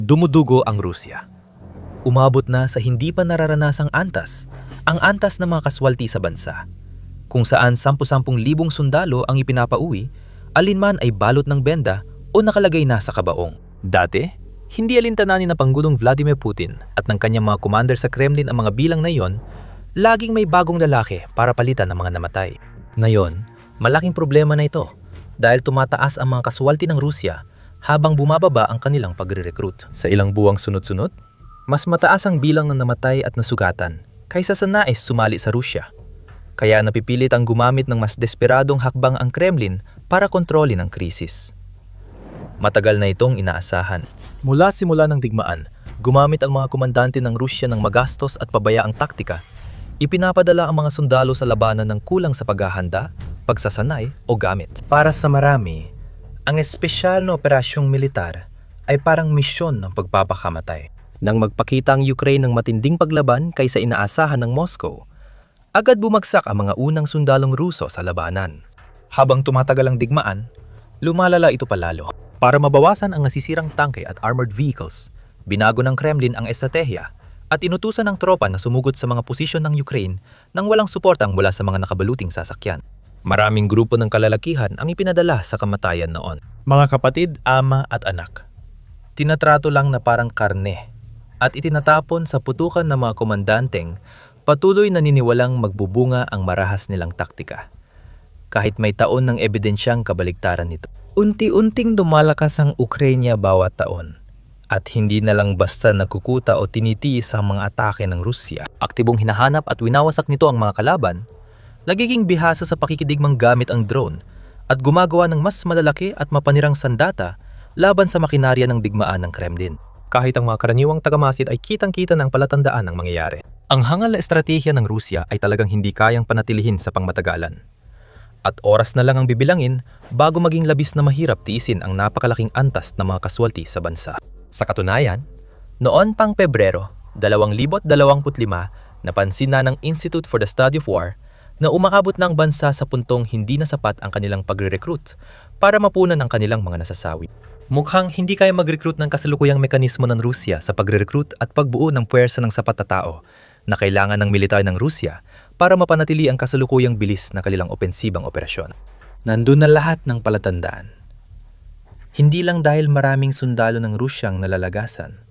Dumudugo ang Rusya. Umabot na sa hindi pa nararanasang antas, ang antas ng mga kaswalti sa bansa. Kung saan 10,000 sundalo ang ipinapauwi, alinman ay balot ng benda o nakalagay na sa kabaong. Dati, hindi alintananin na Pangulong Vladimir Putin at ng kanyang mga commander sa Kremlin ang mga bilang na iyon, laging may bagong lalaki para palitan ang mga namatay. Ngayon, malaking problema na ito dahil tumataas ang mga kaswalti ng Rusya habang bumababa ang kanilang pagre-recruit. Sa ilang buwang sunod-sunod, mas mataas ang bilang ng namatay at nasugatan kaysa sa nais sumali sa Rusya. Kaya napipilit ang gumamit ng mas desperadong hakbang ang Kremlin para kontrolin ang krisis. Matagal na itong inaasahan. Mula simula ng digmaan, gumamit ang mga komandante ng Rusya ng magastos at pabayaang taktika. Ipinapadala ang mga sundalo sa labanan ng kulang sa paghahanda, pagsasanay o gamit. Para sa marami, ang espesyal na operasyong militar ay parang misyon ng pagpapakamatay. Nang magpakita ang Ukraine ng matinding paglaban kaysa inaasahan ng Moscow, agad bumagsak ang mga unang sundalong Ruso sa labanan. Habang tumatagal ang digmaan, lumalala ito palalo. Para mabawasan ang nasisirang tangke at armored vehicles, binago ng Kremlin ang estratehiya at inutusan ng tropa na sumugot sa mga posisyon ng Ukraine nang walang suportang mula sa mga nakabaluting sasakyan. Maraming grupo ng kalalakihan ang ipinadala sa kamatayan noon. Mga kapatid, ama at anak. Tinatrato lang na parang karne at itinatapon sa putukan ng mga komandanteng patuloy na niniwalang magbubunga ang marahas nilang taktika. Kahit may taon ng ebidensyang kabaligtaran nito. Unti-unting dumalakas ang Ukraine bawat taon at hindi na lang basta nagkukuta o tinitiis ang mga atake ng Rusya. Aktibong hinahanap at winawasak nito ang mga kalaban, nagiging bihasa sa pakikidigmang gamit ang drone at gumagawa ng mas malalaki at mapanirang sandata laban sa makinarya ng digmaan ng Kremlin. Kahit ang mga karaniwang tagamasid ay kitang-kita ng palatandaan ng mangyayari. Ang hangal na estratehiya ng Rusya ay talagang hindi kayang panatilihin sa pangmatagalan. At oras na lang ang bibilangin bago maging labis na mahirap tiisin ang napakalaking antas ng mga kaswalti sa bansa. Sa katunayan, noon pang Pebrero 2025, napansin na ng Institute for the Study of War na umaabot na ang bansa sa puntong hindi na sapat ang kanilang pagre-recruit para mapunan ang kanilang mga nasasawi. Mukhang hindi kaya mag-recruit ng kasalukuyang mekanismo ng Rusya sa pagre-recruit at pagbuo ng puwersa ng sapat na tao na kailangan ng militar ng Rusya para mapanatili ang kasalukuyang bilis na kanilang opensibang operasyon. Nandun na lahat ng palatandaan. Hindi lang dahil maraming sundalo ng Rusyang nalalagasan,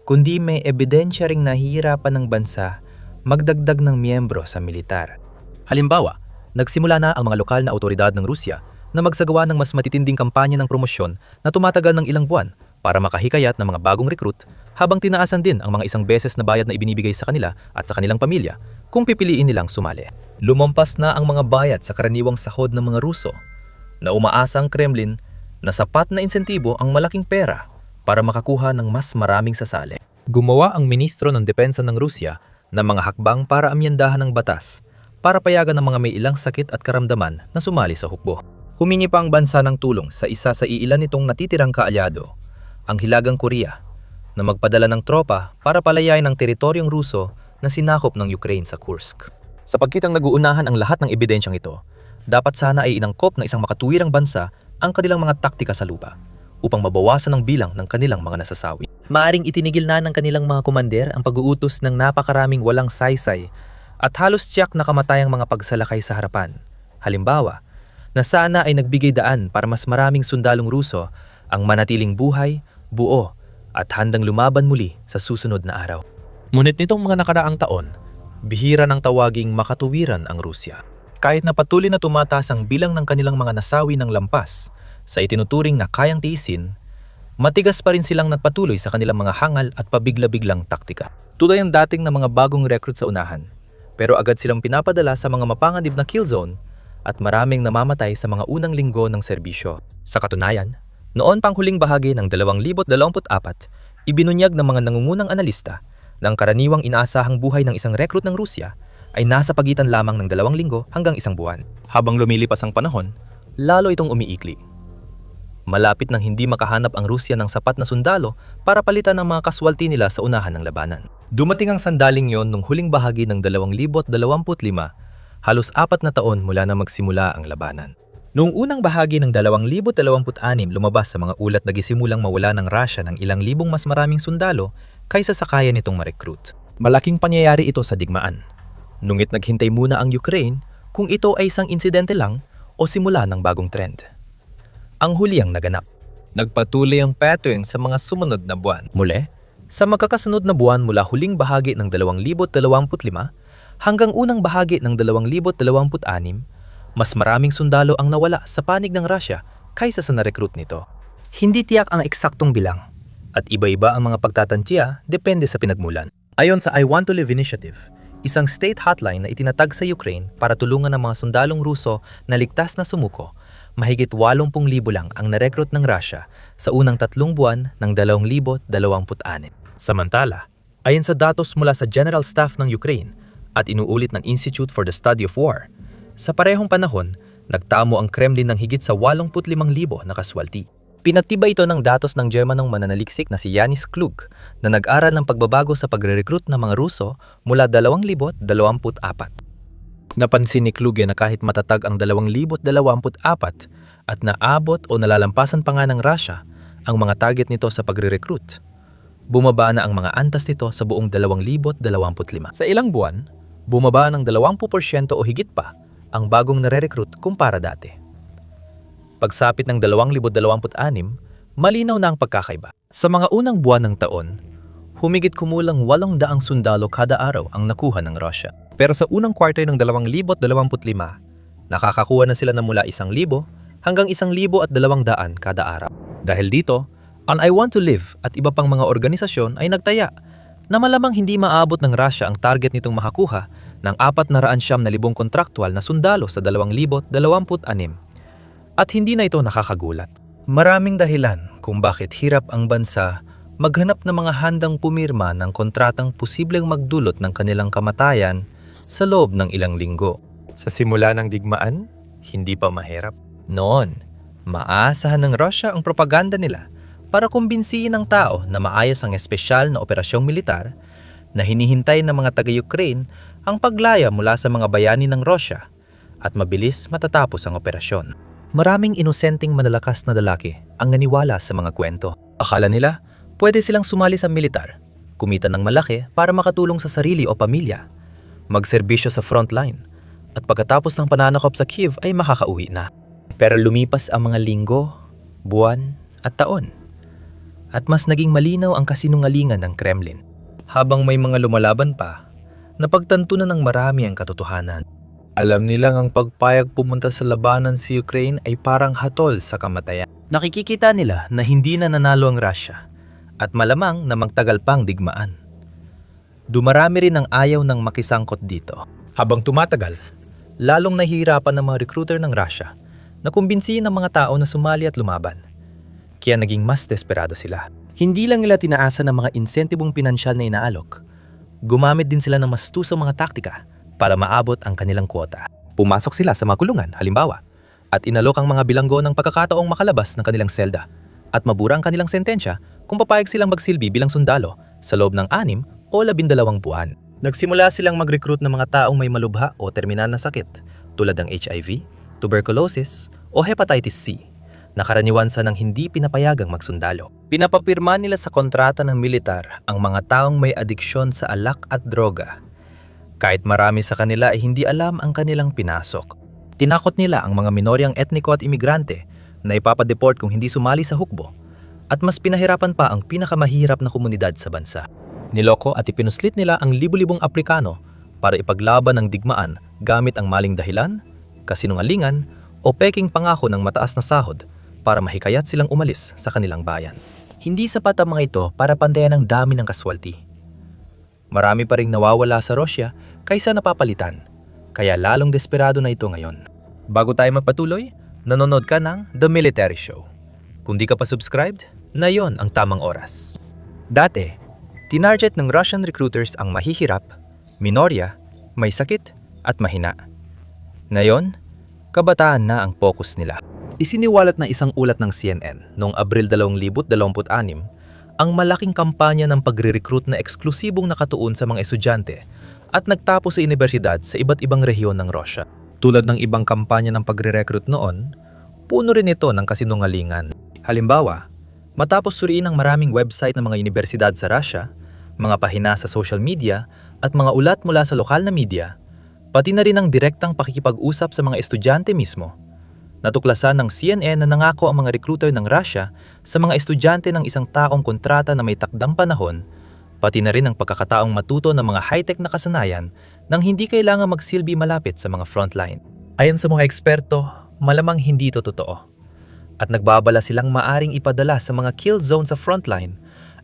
kundi may ebidensya ring nahihirapan ng bansa magdagdag ng miyembro sa militar. Halimbawa, nagsimula na ang mga lokal na awtoridad ng Rusya na magsagawa ng mas matitinding kampanya ng promosyon na tumatagal ng ilang buwan para makahikayat ng mga bagong recruit habang tinaasan din ang mga isang beses na bayad na ibinibigay sa kanila at sa kanilang pamilya kung pipiliin nilang sumali. Lumampas na ang mga bayad sa karaniwang sahod ng mga Ruso na umaasa ang Kremlin na sapat na insentibo ang malaking pera para makakuha ng mas maraming sasali. Gumawa ang ministro ng depensa ng Rusya ng mga hakbang para amyendahan ng batas para payagan ng mga may ilang sakit at karamdaman na sumali sa hukbo. Humingi pa ang bansa ng tulong sa isa sa iilan nitong natitirang kaalyado, ang Hilagang Korea, na magpadala ng tropa para palayain ang teritoryong Ruso na sinakop ng Ukraine sa Kursk. Sa pagkitang nag-uunahan ang lahat ng ebidensyang ito, dapat sana ay inangkop ng isang makatuwirang bansa ang kanilang mga taktika sa lupa upang mabawasan ang bilang ng kanilang mga nasasawi. Maaring itinigil na ng kanilang mga komander ang pag-uutos ng napakaraming walang saysay at halos tiyak na kamatayang mga pagsalakay sa harapan. Halimbawa, na sana ay nagbigay daan para mas maraming sundalong Ruso ang manatiling buhay, buo at handang lumaban muli sa susunod na araw. Ngunit nitong mga nakaraang taon, bihira ng tawaging makatuwiran ang Rusya. Kahit na patuloy na tumataas ang bilang ng kanilang mga nasawi ng lampas sa itinuturing na kayang tiisin, matigas pa rin silang nagpatuloy sa kanilang mga hangal at pabigla-biglang taktika. Tulad ng dating na mga bagong recruit sa unahan, pero agad silang pinapadala sa mga mapanganib na kill zone at maraming namamatay sa mga unang linggo ng serbisyo. Sa katunayan, noon pang huling bahagi ng 2024, ibinunyag ng mga nangungunang analista na ang karaniwang inaasahang buhay ng isang recruit ng Rusya ay nasa pagitan lamang ng 2 linggo hanggang 1 buwan. Habang lumilipas ang panahon, lalo itong umiikli. Malapit nang hindi makahanap ang Rusya ng sapat na sundalo para palitan ang mga kaswalti nila sa unahan ng labanan. Dumating ang sandaling yon nung huling bahagi ng 2025, halos 4 na taon mula na magsimula ang labanan. Noong unang bahagi ng 2026, lumabas sa mga ulat na gisimulang mawala ng Russia ng ilang libong mas maraming sundalo kaysa sa kaya nitong ma-recruit. Malaking pangyayari ito sa digmaan. Nungit naghintay muna ang Ukraine kung ito ay isang insidente lang o simula ng bagong trend. Ang huli ang naganap. Nagpatuloy ang pattern sa mga sumunod na buwan. Muli, sa magkakasunod na buwan mula huling bahagi ng 2025 hanggang unang bahagi ng 2026, mas maraming sundalo ang nawala sa panig ng Russia kaysa sa na-recruit nito. Hindi tiyak ang eksaktong bilang at iba-iba ang mga pagtatansya depende sa pinagmulan. Ayon sa I Want to Live Initiative, isang state hotline na itinatag sa Ukraine para tulungan ang mga sundalong Ruso na ligtas na sumuko, mahigit 80,000 lang ang na-recruit ng Russia sa unang 3 buwan ng 2026. Samantala, ayon sa datos mula sa General Staff ng Ukraine at inuulit ng Institute for the Study of War, sa parehong panahon, nagtamo ang Kremlin ng higit sa 85,000 na kaswalti. Pinatibay ito ng datos ng Germanong mananaliksik na si Yanis Klug na nag-aral ng pagbabago sa pagre-recruit ng mga Ruso mula 2024. Napansin ni Klug na kahit matatag ang 2024 at naabot o nalalampasan pa nga ng Russia ang mga target nito sa pagre-recruit, bumaba na ang mga antas nito sa buong 2025. Sa ilang buwan, bumaba ng 20% o higit pa ang bagong nare-recruit kumpara dati. Pagsapit ng 2026, malinaw na ang pagkakaiba. Sa mga unang buwan ng taon, humigit kumulang 800 sundalo kada araw ang nakuha ng Russia. Pero sa unang quarter ng 2025, nakakakuha na sila na mula 1,000 hanggang 1,200 kada araw. Dahil dito, ang I Want to Live at iba pang mga organisasyon ay nagtaya na malamang hindi maabot ng Russia ang target nitong makakuha ng 400,000 kontraktual na sundalo sa 2026. At hindi na ito nakakagulat. Maraming dahilan kung bakit hirap ang bansa maghanap ng mga handang pumirma ng kontratang posibleng magdulot ng kanilang kamatayan sa loob ng ilang linggo. Sa simula ng digmaan, hindi pa mahirap. Noon, maasahan ng Russia ang propaganda nila para kumbinsihin ng tao na maayos ang espesyal na operasyong militar na hinihintay ng mga taga-Ukraine ang paglaya mula sa mga bayani ng Russia at mabilis matatapos ang operasyon. Maraming inosenteng manalakas na lalaki ang naniwala sa mga kwento. Akala nila pwede silang sumali sa militar, kumita ng malaki para makatulong sa sarili o pamilya, magserbisyo sa frontline, at pagkatapos ng pananakop sa Kiev ay makakauwi na. Pero lumipas ang mga linggo, buwan at taon, at mas naging malinaw ang kasinungalingan ng Kremlin. Habang may mga lumalaban pa, napagtanto na ng marami ang katotohanan. Alam nilang ang pagpayag pumunta sa labanan sa Ukraine ay parang hatol sa kamatayan. Nakikikita nila na hindi na nanalo ang Russia at malamang na magtagal pang digmaan. Dumarami rin ang ayaw ng makisangkot dito. Habang tumatagal, lalong nahihirapan ng mga recruiter ng Russia na kumbinsihin ng mga tao na sumali at lumaban. Kaya naging mas desperado sila. Hindi lang nila tinaasa ng mga insentibong pinansyal na inaalok. Gumamit din sila ng mastusang mga taktika para maabot ang kanilang kwota. Pumasok sila sa mga kulungan, halimbawa, at inalok ang mga bilanggo ng pagkakataong makalabas ng kanilang selda at mabura ang kanilang sentensya kung papayag silang magsilbi bilang sundalo sa loob ng 6 o 12 buwan. Nagsimula silang mag-recruit ng mga taong may malubha o terminal na sakit tulad ng HIV, tuberculosis o hepatitis C na karaniwan sa nang hindi pinapayagang magsundalo. Pinapapirma nila sa kontrata ng militar ang mga taong may adiksyon sa alak at droga. Kahit marami sa kanila ay hindi alam ang kanilang pinasok. Tinakot nila ang mga minoryang etniko at imigrante na ipapadeport kung hindi sumali sa hukbo, at mas pinahirapan pa ang pinakamahirap na komunidad sa bansa. Niloko at ipinuslit nila ang libu-libong Aprikano para ipaglaban ng digmaan gamit ang maling dahilan, kasinungalingan o peking pangako ng mataas na sahod para mahikayat silang umalis sa kanilang bayan. Hindi sapat ang mga ito para pantayan ang dami ng kaswalti. Marami pa ring nawawala sa Russia kaysa napapalitan, kaya lalong desperado na ito ngayon. Bago tayo magpatuloy, nanonood ka ng The Military Show. Kung di ka pa subscribed, na yon ang tamang oras. Dati, tinarget ng Russian recruiters ang mahihirap, minorya, may sakit at mahina. Ngayon, kabataan na ang focus nila. Isiniwalat na isang ulat ng CNN noong Abril 2026 ang malaking kampanya ng pagre-recruit na eksklusibong nakatuon sa mga estudyante at nagtapos sa universidad sa iba't ibang rehiyon ng Russia. Tulad ng ibang kampanya ng pagre-recruit noon, puno rin ito ng kasinungalingan. Halimbawa, matapos suriin ng maraming website ng mga unibersidad sa Russia, mga pahina sa social media at mga ulat mula sa lokal na media, pati na rin ang direktang pakikipag-usap sa mga estudyante mismo, natuklasan ng CNN na nangako ang mga recruiter ng Russia sa mga estudyante ng isang taong kontrata na may takdang panahon, pati na rin ang pagkakataong matuto ng mga high-tech na kasanayan nang hindi kailangan magsilbi malapit sa mga frontline. Ayon sa mga eksperto, malamang hindi ito totoo. At nagbabala silang maaring ipadala sa mga kill zone sa frontline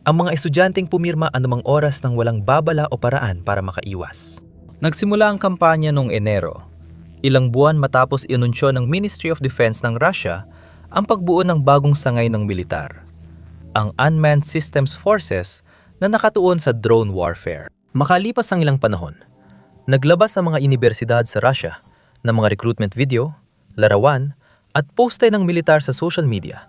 ang mga estudyanteng pumirma anumang oras nang walang babala o paraan para makaiwas. Nagsimula ang kampanya noong Enero, ilang buwan matapos ianunsyo ng Ministry of Defense ng Russia ang pagbuo ng bagong sangay ng militar, ang Unmanned Systems Forces na nakatuon sa drone warfare. Makalipas ang ilang panahon, naglabas ang mga unibersidad sa Russia ng mga recruitment video, larawan at poste ng militar sa social media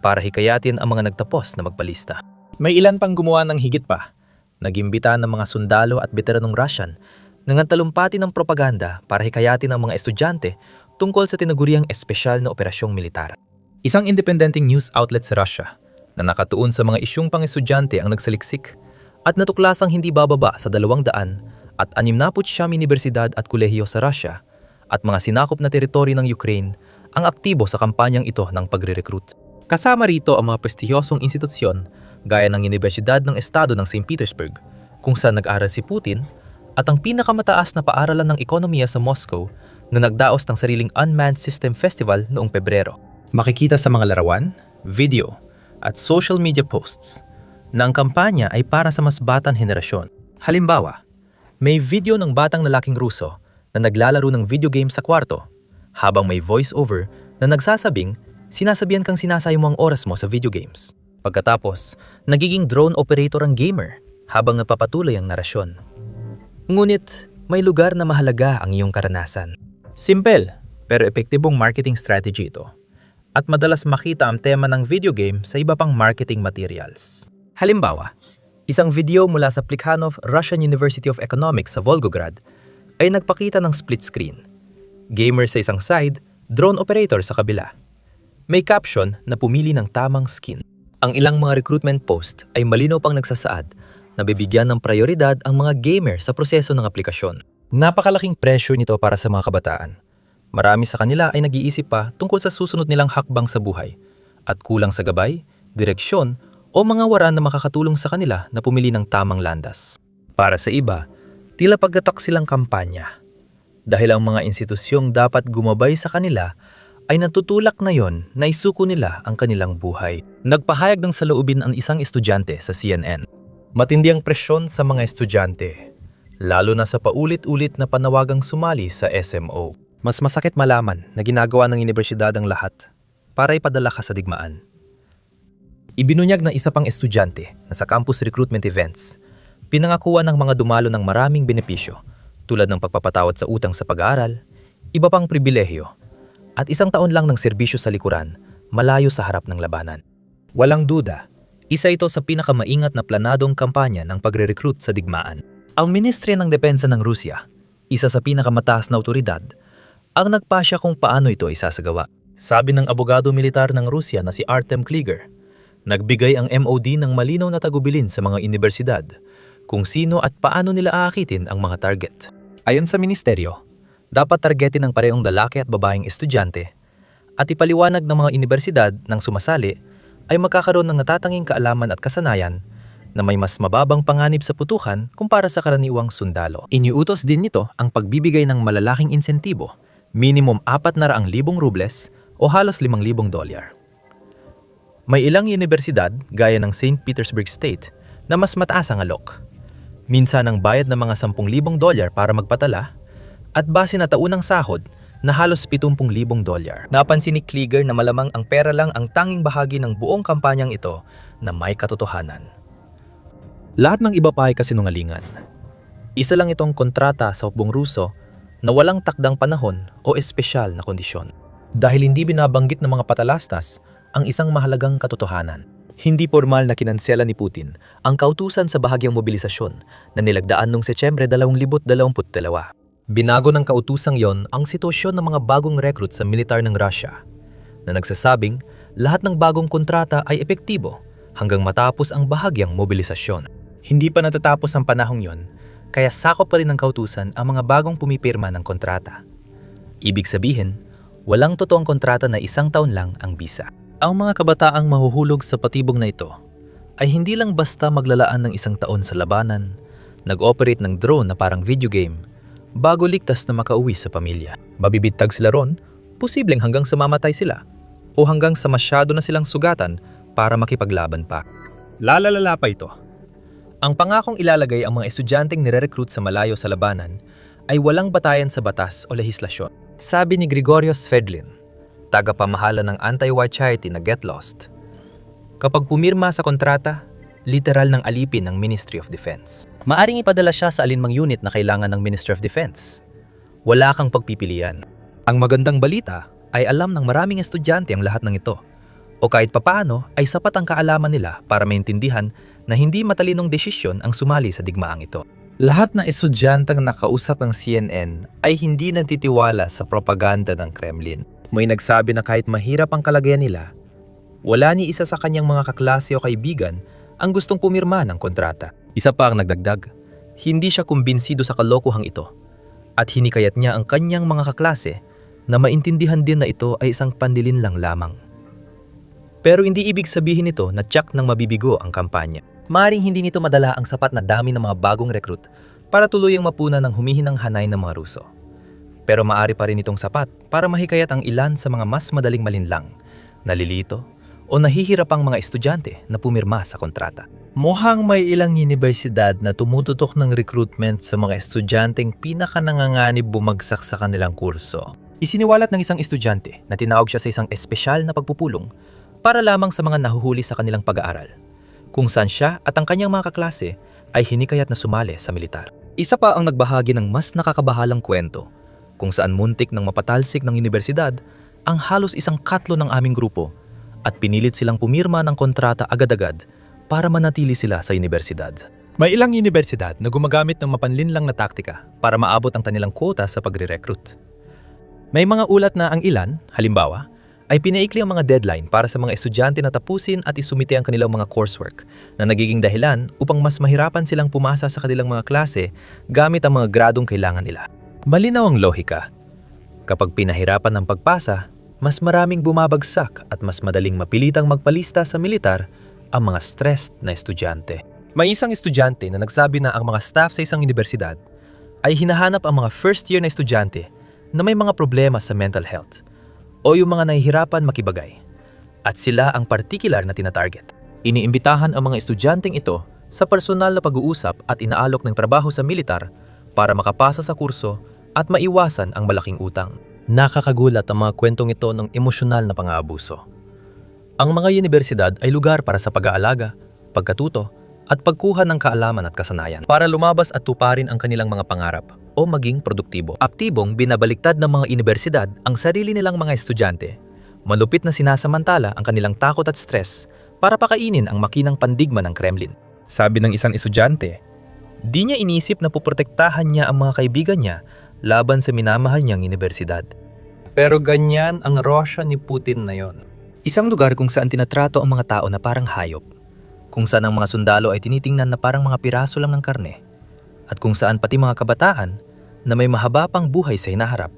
para hikayatin ang mga nagtapos na magpalista. May ilan pang gumawa ng higit pa, nag-imbita ng mga sundalo at veteranong Russian nang talumpati ng propaganda para hikayatin ang mga estudyante tungkol sa tinaguriang espesyal na operasyong militar. Isang independenteng news outlet sa Russia na nakatuon sa mga isyung pang-estudyante ang nagsaliksik at natuklasang hindi bababa sa 200 at 69 unibersidad at kolehiyo sa Russia at mga sinakop na teritoryo ng Ukraine ang aktibo sa kampanyang ito ng pagre-recruit. Kasama rito ang mga prestihiyosong institusyon gaya ng Universidad ng Estado ng St. Petersburg, kung saan nag-aral si Putin, at ang pinakamataas na paaralan ng ekonomiya sa Moscow na nagdaos ng sariling Unmanned System Festival noong Pebrero. Makikita sa mga larawan, video, at social media posts na ang kampanya ay para sa mas batang henerasyon. Halimbawa, may video ng batang lalaking Ruso na naglalaro ng video game sa kwarto, habang may voice-over na nagsasabing sinasabihan kang sinasayang mo ang oras mo sa video games. Pagkatapos, nagiging drone operator ang gamer habang napapatuloy ang narasyon. Ngunit, may lugar na mahalaga ang iyong karanasan. Simple, pero epektibong marketing strategy ito. At madalas makita ang tema ng video game sa iba pang marketing materials. Halimbawa, isang video mula sa Plekhanov Russian University of Economics sa Volgograd ay nagpakita ng split screen. Gamer sa isang side, drone operator sa kabila. May caption na pumili ng tamang skin. Ang ilang mga recruitment post ay malinaw pang nagsasaad na bibigyan ng prioridad ang mga gamer sa proseso ng aplikasyon. Napakalaking pressure nito para sa mga kabataan. Marami sa kanila ay nag-iisip pa tungkol sa susunod nilang hakbang sa buhay at kulang sa gabay, direksyon o mga waran na makakatulong sa kanila na pumili ng tamang landas. Para sa iba, tila paggatak silang kampanya. Dahil ang mga institusyong dapat gumabay sa kanila ay natutulak na yon na isuko nila ang kanilang buhay. Nagpahayag ng saloobin ang isang estudyante sa CNN. Matindi ang presyon sa mga estudyante, lalo na sa paulit-ulit na panawagang sumali sa SMO. Mas masakit malaman na ginagawa ng unibersidad ang lahat para ipadala ka sa digmaan. Ibinunyag ng isa pang estudyante na sa campus recruitment events, pinangakuan ng mga dumalo ng maraming benepisyo tulad ng pagpapatawad sa utang sa pag-aaral, iba pang pribilehyo, at 1 taon lang ng serbisyo sa likuran malayo sa harap ng labanan. Walang duda, isa ito sa pinakamaingat na planadong kampanya ng pagre-recruit sa digmaan. Ang Ministry ng Depensa ng Rusya, isa sa pinakamataas na awtoridad, ang nagpasya kung paano ito isasagawa. Sabi ng abogado militar ng Rusya na si Artem Kliger, nagbigay ang MOD ng malinaw na tagubilin sa mga unibersidad kung sino at paano nila aakitin ang mga target. Ayon sa ministeryo, dapat targetin ng parehong lalaki at babaeng estudyante at ipaliwanag ng mga unibersidad ng sumasali ay magkakaroon ng natatanging kaalaman at kasanayan na may mas mababang panganib sa putukan kumpara sa karaniwang sundalo. Iniutos din nito ang pagbibigay ng malalaking insentibo, minimum 400,000 rubles o halos $5,000. May ilang unibersidad gaya ng St. Petersburg State na mas mataas ang alok. Minsan ang bayad ng mga $10,000 para magpatala at base na taunang sahod na halos $70,000. Napansin ni Kliger na malamang ang pera lang ang tanging bahagi ng buong kampanyang ito na may katotohanan. Lahat ng iba pa ay kasinungalingan. Isa lang itong kontrata sa hukbong Ruso na walang takdang panahon o espesyal na kondisyon. Dahil hindi binabanggit ng mga patalastas ang isang mahalagang katotohanan. Hindi formal na kinansela ni Putin ang kautusan sa bahagyang mobilisasyon na nilagdaan noong Setyembre 2022. Binago ng kautusang yon ang sitwasyon ng mga bagong recruit sa militar ng Russia. na nagsasabing lahat ng bagong kontrata ay epektibo hanggang matapos ang bahagyang mobilisasyon. Hindi pa natatapos ang panahong yon, kaya sakop pa rin ng kautusan ang mga bagong pumipirma ng kontrata. Ibig sabihin, walang totoong kontrata na 1 taon lang ang bisa. Ang mga kabataang mahuhulog sa patibong na ito ay hindi lang basta maglalaan ng 1 taon sa labanan, nag-operate ng drone na parang video game, bago ligtas na makauwi sa pamilya. Mabibitag sila ron, posibleng hanggang sa mamatay sila, o hanggang sa masyado na silang sugatan para makipaglaban pa. Lalalala pa ito. Ang pangakong ilalagay ang mga estudyanteng nire-recruit sa malayo sa labanan ay walang batayan sa batas o lehislasyon. Sabi ni Gregorio Svedlin, tagapamahala ng anti-war charity na Get Lost, kapag pumirma sa kontrata, literal ng alipin ng Ministry of Defense. Maaring ipadala siya sa alinmang unit na kailangan ng Ministry of Defense. Wala kang pagpipilian. Ang magandang balita ay alam ng maraming estudyante ang lahat ng ito. O kahit papaano ay sapat ang kaalaman nila para maintindihan na hindi matalinong desisyon ang sumali sa digmaang ito. Lahat na estudyanteng nakausap ng CNN ay hindi nagtitiwala sa propaganda ng Kremlin. May nagsabi na kahit mahirap ang kalagayan nila, wala ni isa sa kanyang mga kaklase o kaibigan ang gustong pumirma ng kontrata. Isa pa ang nagdagdag, hindi siya kumbinsido sa kalokohang ito at hinikayat niya ang kanyang mga kaklase na maintindihan din na ito ay isang panlilinlang lamang. Pero hindi ibig sabihin nito na tiyak nang mabibigo ang kampanya. Maaring hindi nito madala ang sapat na dami ng mga bagong recruit para tuluyang mapuna ng humihinang hanay ng mga Ruso. Pero maaari pa rin itong sapat para mahikayat ang ilan sa mga mas madaling malinlang, nalilito o nahihirapang mga estudyante na pumirma sa kontrata. Mukhang may ilang universidad na tumututok ng recruitment sa mga estudyanteng pinakananganganib bumagsak sa kanilang kurso. Isiniwalat ng isang estudyante na tinawag siya sa isang espesyal na pagpupulong para lamang sa mga nahuhuli sa kanilang pag-aaral, kung saan siya at ang kanyang mga kaklase ay hinikayat na sumali sa militar. Isa pa ang nagbahagi ng mas nakakabahalang kwento, kung saan muntik ng mapatalsik ng universidad ang halos 1/4 ng aming grupo at pinilit silang pumirma ng kontrata agad-agad para manatili sila sa universidad. May ilang universidad na gumagamit ng mapanlinlang na taktika para maabot ang kanilang quota sa pagre-recruit. May mga ulat na ang ilan, halimbawa, ay pinaikli ang mga deadline para sa mga estudyante na tapusin at isumite ang kanilang mga coursework na nagiging dahilan upang mas mahirapan silang pumasa sa kanilang mga klase gamit ang mga gradong kailangan nila. Malinaw ang lohika. Kapag pinahirapan ng pagpasa, mas maraming bumabagsak at mas madaling mapilitang magpalista sa militar ang mga stressed na estudyante. May isang estudyante na nagsabi na ang mga staff sa isang universidad ay hinahanap ang mga first year na estudyante na may mga problema sa mental health o yung mga nahihirapan makibagay, at sila ang partikular na tinatarget. Iniimbitahan ang mga estudyanteng ito sa personal na pag-uusap at inaalok ng trabaho sa militar para makapasa sa kurso at maiwasan ang malaking utang. Nakakagulat ang mga kwentong ito ng emosyonal na pang-aabuso. Ang mga universidad ay lugar para sa pag-aalaga, pagkatuto, at pagkuha ng kaalaman at kasanayan para lumabas at tuparin ang kanilang mga pangarap o maging produktibo. Aktibong binabaliktad ng mga universidad ang sarili nilang mga estudyante. Malupit na sinasamantala ang kanilang takot at stress para pakainin ang makinang pandigma ng Kremlin. Sabi ng isang estudyante, di niya inisip na puprotektahan niya ang mga kaibigan niya laban sa minamahal niyang universidad. Pero ganyan ang Russia ni Putin na yon. Isang lugar kung saan tinatrato ang mga tao na parang hayop, kung saan ang mga sundalo ay tinitingnan na parang mga piraso lang ng karne, at kung saan pati mga kabataan na may mahaba pang buhay sa hinaharap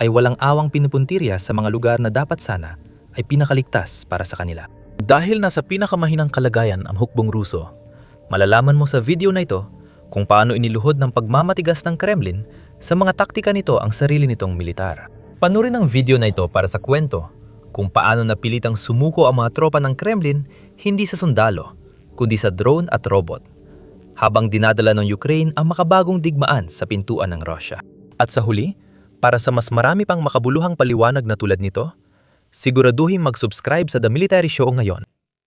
ay walang awang pinupuntirya sa mga lugar na dapat sana ay pinakaligtas para sa kanila. Dahil nasa pinakamahinang kalagayan ang hukbong Ruso, malalaman mo sa video na ito kung paano iniluhod ng pagmamatigas ng Kremlin sa mga taktika nito ang sarili nitong militar. Panurin ang video na ito para sa kwento kung paano napilitang sumuko ang mga tropa ng Kremlin hindi sa sundalo, kundi sa drone at robot, habang dinadala ng Ukraine ang makabagong digmaan sa pintuan ng Russia. At sa huli, para sa mas marami pang makabuluhang paliwanag na tulad nito, siguraduhin mag-subscribe sa The Military Show ngayon.